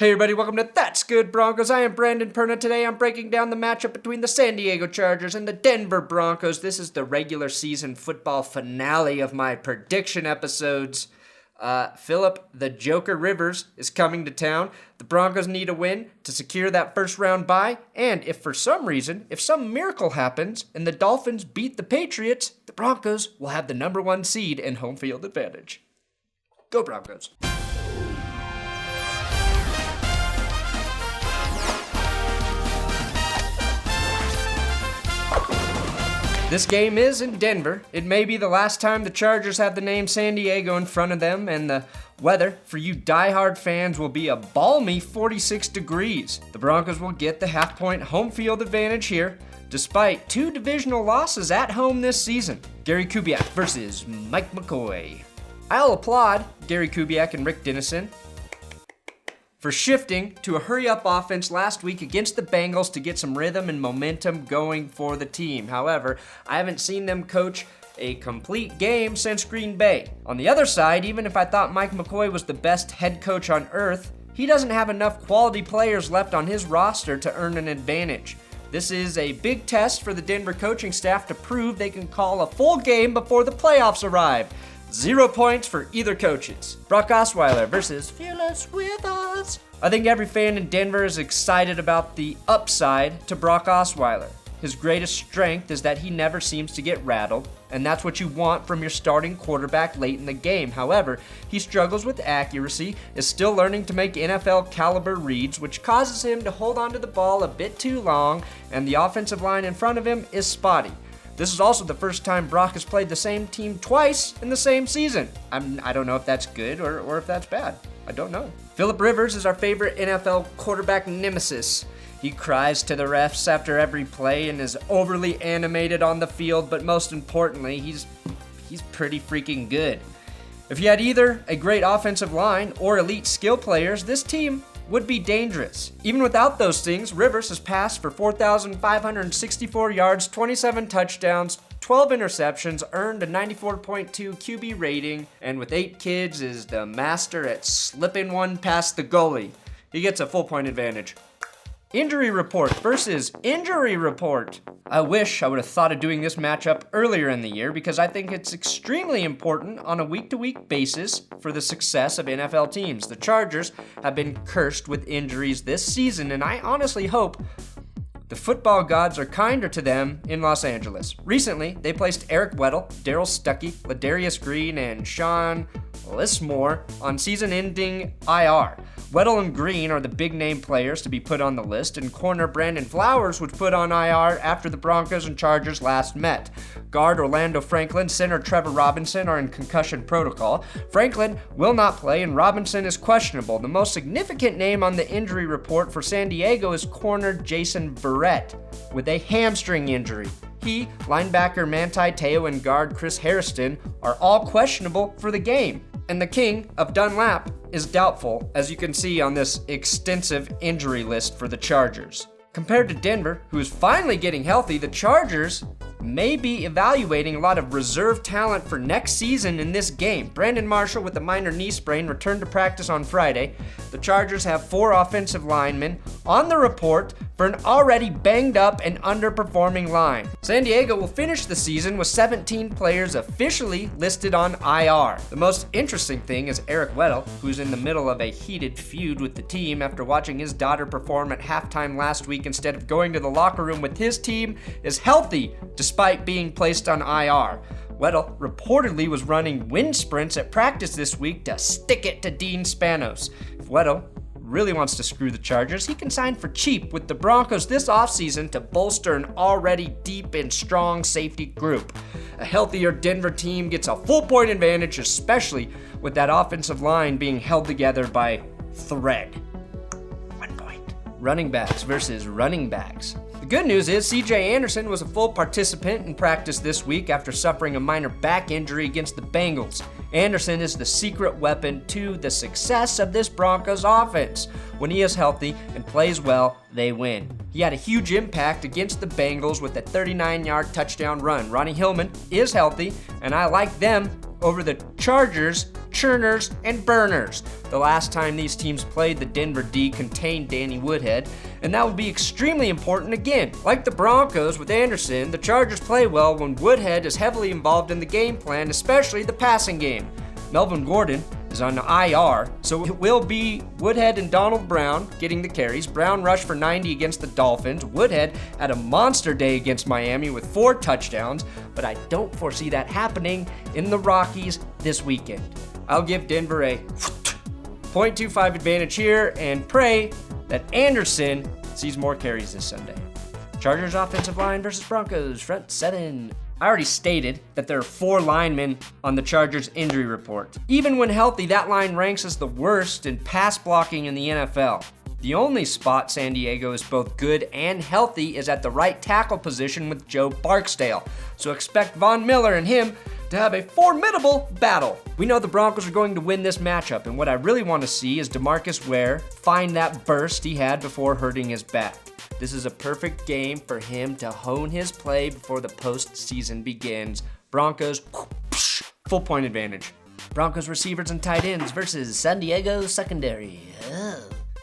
Hey everybody, welcome to That's Good Broncos. I am Brandon Perna. Today I'm breaking down the matchup between the San Diego Chargers and the Denver Broncos. This is the regular season football finale of my prediction episodes. Philip the Joker Rivers is coming to town. The Broncos need a win to secure that first round bye. And if for some reason, if some miracle happens and the Dolphins beat the Patriots, the Broncos will have the number 1 seed and home field advantage. Go Broncos. This game is in Denver. It may be the last time the Chargers have the name San Diego in front of them, and the weather for you diehard fans will be a balmy 46 degrees. The Broncos will get the half-point home field advantage here, despite 2 divisional losses at home this season. Gary Kubiak versus Mike McCoy. I'll applaud Gary Kubiak and Rick Dennison for shifting to a hurry-up offense last week against the Bengals to get some rhythm and momentum going for the team. However, I haven't seen them coach a complete game since Green Bay. On the other side, even if I thought Mike McCoy was the best head coach on earth, he doesn't have enough quality players left on his roster to earn an advantage. This is a big test for the Denver coaching staff to prove they can call a full game before the playoffs arrive. 0 points for either coaches. Brock Osweiler versus Fearless Withers. I think every fan in Denver is excited about the upside to Brock Osweiler. His greatest strength is that he never seems to get rattled, and that's what you want from your starting quarterback late in the game. However, he struggles with accuracy, is still learning to make NFL caliber reads, which causes him to hold onto the ball a bit too long, and the offensive line in front of him is spotty. This is also the first time Brock has played the same team twice in the same season. I don't know if that's good or if that's bad. I don't know. Philip Rivers is our favorite NFL quarterback nemesis. He cries to the refs after every play and is overly animated on the field, but most importantly, he's pretty freaking good. If you had either a great offensive line or elite skill players, this team would be dangerous. Even without those things, Rivers has passed for 4,564 yards, 27 touchdowns, 12 interceptions, earned a 94.2 QB rating, and with 8 kids is the master at slipping one past the goalie. He gets a full point advantage. Injury report versus injury report. I wish I would have thought of doing this matchup earlier in the year because I think it's extremely important on a week-to-week basis for the success of NFL teams. The Chargers have been cursed with injuries this season, and I honestly hope the football gods are kinder to them in Los Angeles. Recently, they placed Eric Weddle, Darryl Stuckey, Ladarius Green, and Sean Lismore on season-ending IR. Weddle and Green are the big-name players to be put on the list, and corner Brandon Flowers was put on IR after the Broncos and Chargers last met. Guard Orlando Franklin, center Trevor Robinson are in concussion protocol. Franklin will not play, and Robinson is questionable. The most significant name on the injury report for San Diego is corner Jason Verrett with a hamstring injury. He, linebacker Manti Te'o, and guard Chris Hairston are all questionable for the game. And the king of Dunlap is doubtful, as you can see on this extensive injury list for the Chargers. Compared to Denver, who is finally getting healthy, the Chargers may be evaluating a lot of reserve talent for next season in this game. Brandon Marshall, with a minor knee sprain, returned to practice on Friday. The Chargers have 4 offensive linemen on the report for an already banged up and underperforming line. San Diego will finish the season with 17 players officially listed on IR. The most interesting thing is Eric Weddle, who's in the middle of a heated feud with the team after watching his daughter perform at halftime last week instead of going to the locker room with his team, is healthy despite being placed on IR. Weddle reportedly was running wind sprints at practice this week to stick it to Dean Spanos. If Weddle really wants to screw the Chargers, he can sign for cheap with the Broncos this offseason to bolster an already deep and strong safety group. A healthier Denver team gets a full point advantage, especially with that offensive line being held together by thread. 1 point. Running backs versus running backs. The good news is C.J. Anderson was a full participant in practice this week after suffering a minor back injury against the Bengals. Anderson is the secret weapon to the success of this Broncos offense. When he is healthy and plays well, they win. He had a huge impact against the Bengals with a 39-yard touchdown run. Ronnie Hillman is healthy, and I like them over the Chargers, Churners, and Burners. The last time these teams played, the Denver D contained Danny Woodhead, and that will be extremely important again. Like the Broncos with Anderson, the Chargers play well when Woodhead is heavily involved in the game plan, especially the passing game. Melvin Gordon is on IR, so it will be Woodhead and Donald Brown getting the carries. Brown rushed for 90 against the Dolphins. Woodhead had a monster day against Miami with 4 touchdowns, but I don't foresee that happening in the Rockies this weekend. I'll give Denver a 0.25 advantage here and pray that Anderson sees more carries this Sunday. Chargers offensive line versus Broncos front 7. I already stated that there are 4 linemen on the Chargers injury report. Even when healthy, that line ranks as the worst in pass blocking in the NFL. The only spot San Diego is both good and healthy is at the right tackle position with Joe Barksdale. So expect Von Miller and him to have a formidable battle. We know the Broncos are going to win this matchup, and what I really want to see is DeMarcus Ware find that burst he had before hurting his back. This is a perfect game for him to hone his play before the postseason begins. Broncos, full point advantage. Broncos receivers and tight ends versus San Diego secondary.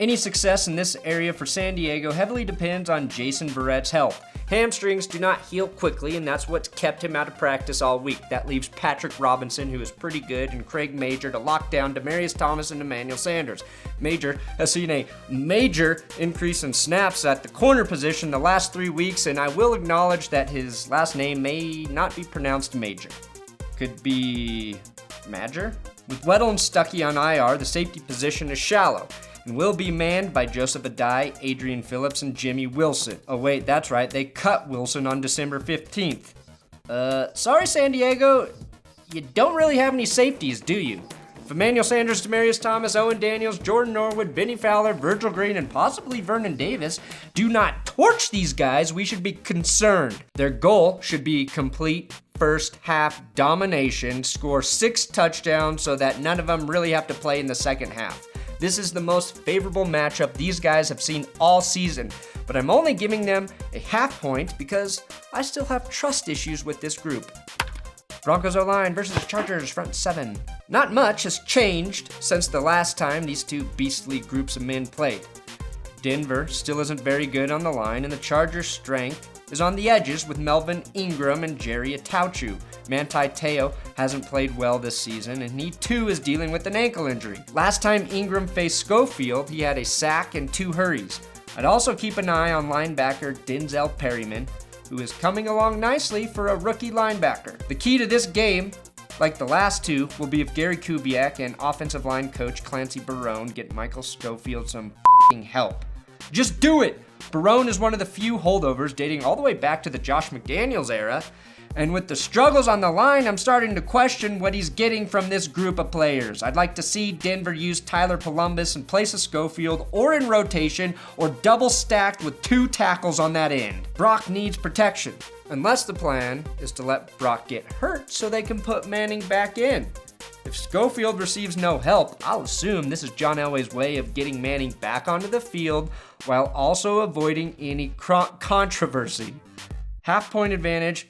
Any success in this area for San Diego heavily depends on Jason Verrett's health. Hamstrings do not heal quickly, and that's what's kept him out of practice all week. That leaves Patrick Robinson, who is pretty good, and Craig Major to lock down Demaryius Thomas and Emmanuel Sanders. Major has seen a major increase in snaps at the corner position the last 3 weeks, and I will acknowledge that his last name may not be pronounced Major. Could be Major? With Weddle and Stuckey on IR, the safety position is shallow and will be manned by Joseph Adai, Adrian Phillips, and Jimmy Wilson. Oh wait, that's right, they cut Wilson on December 15th. Sorry San Diego, you don't really have any safeties, do you? If Emmanuel Sanders, Demaryius Thomas, Owen Daniels, Jordan Norwood, Benny Fowler, Virgil Green, and possibly Vernon Davis do not torch these guys, we should be concerned. Their goal should be complete first half domination, score 6 touchdowns so that none of them really have to play in the second half. This is the most favorable matchup these guys have seen all season, but I'm only giving them a half point because I still have trust issues with this group. Broncos O-line versus Chargers front 7. Not much has changed since the last time these two beastly groups of men played. Denver still isn't very good on the line, and the Chargers' strength is on the edges with Melvin Ingram and Jerry Atauchu. Manti Te'o hasn't played well this season, and he too is dealing with an ankle injury. Last time Ingram faced Schofield, he had a sack and 2 hurries. I'd also keep an eye on linebacker Denzel Perryman, who is coming along nicely for a rookie linebacker. The key to this game, like the last two, will be if Gary Kubiak and offensive line coach Clancy Barone get Michael Schofield some help. Just do it! Barone is one of the few holdovers dating all the way back to the Josh McDaniels era, and with the struggles on the line, I'm starting to question what he's getting from this group of players. I'd like to see Denver use Tyler Columbus in place of Schofield, or in rotation, or double stacked with 2 tackles on that end. Brock needs protection, unless the plan is to let Brock get hurt so they can put Manning back in. If Schofield receives no help, I'll assume this is John Elway's way of getting Manning back onto the field while also avoiding any controversy. Half-point advantage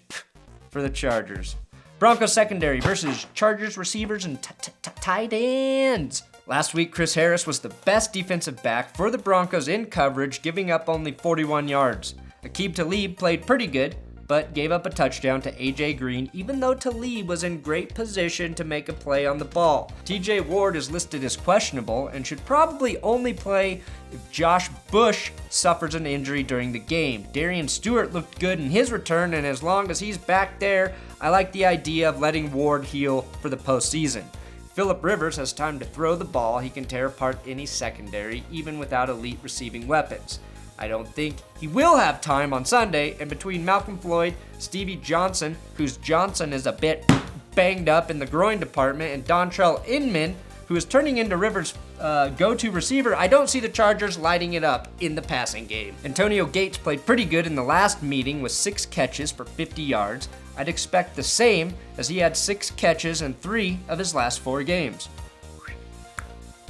for the Chargers. Broncos secondary versus Chargers receivers and tight ends. Last week, Chris Harris was the best defensive back for the Broncos in coverage, giving up only 41 yards. Aqib Talib played pretty good, but gave up a touchdown to A.J. Green, even though Talib was in great position to make a play on the ball. T.J. Ward is listed as questionable and should probably only play if Josh Bush suffers an injury during the game. Darian Stewart looked good in his return, and as long as he's back there, I like the idea of letting Ward heal for the postseason. If Phillip Rivers has time to throw the ball, he can tear apart any secondary, even without elite receiving weapons. I don't think he will have time on Sunday, and between Malcolm Floyd, Stevie Johnson, whose Johnson is a bit banged up in the groin department, and Dontrell Inman, who is turning into Rivers' go-to receiver, I don't see the Chargers lighting it up in the passing game. Antonio Gates played pretty good in the last meeting with 6 catches for 50 yards. I'd expect the same, as he had 6 catches in 3 of his last 4 games.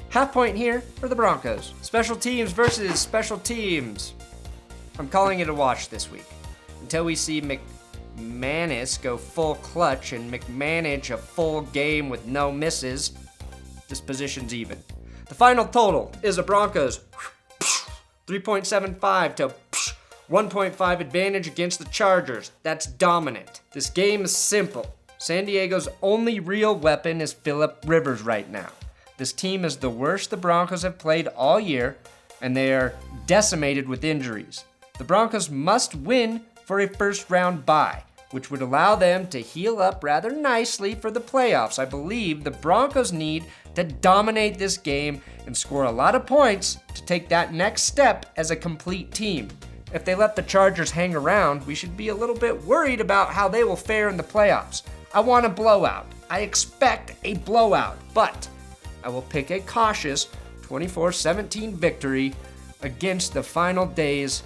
Half point here for the Broncos. Special teams versus special teams. I'm calling it a wash this week. Until we see McManus go full clutch and McManage a full game with no misses, this position's even. The final total is the Broncos 3.75 to 1.5 advantage against the Chargers. That's dominant. This game is simple. San Diego's only real weapon is Phillip Rivers right now. This team is the worst the Broncos have played all year, and they are decimated with injuries. The Broncos must win for a first-round bye, which would allow them to heal up rather nicely for the playoffs. I believe the Broncos need to dominate this game and score a lot of points to take that next step as a complete team. If they let the Chargers hang around, we should be a little bit worried about how they will fare in the playoffs. I want a blowout. I expect a blowout, but I will pick a cautious 24-17 victory against the final days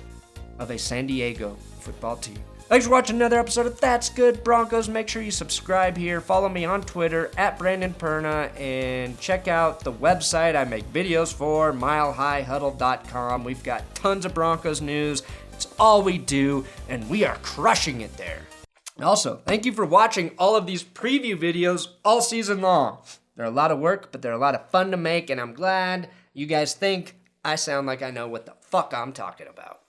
of a San Diego football team. Thanks for watching another episode of That's Good Broncos. Make sure you subscribe here. Follow me on Twitter at Brandon Perna, and check out the website I make videos for, milehighhuddle.com. We've got tons of Broncos news. It's all we do, and we are crushing it there. Also, thank you for watching all of these preview videos all season long. They're a lot of work, but they're a lot of fun to make, and I'm glad you guys think I sound like I know what the fuck I'm talking about.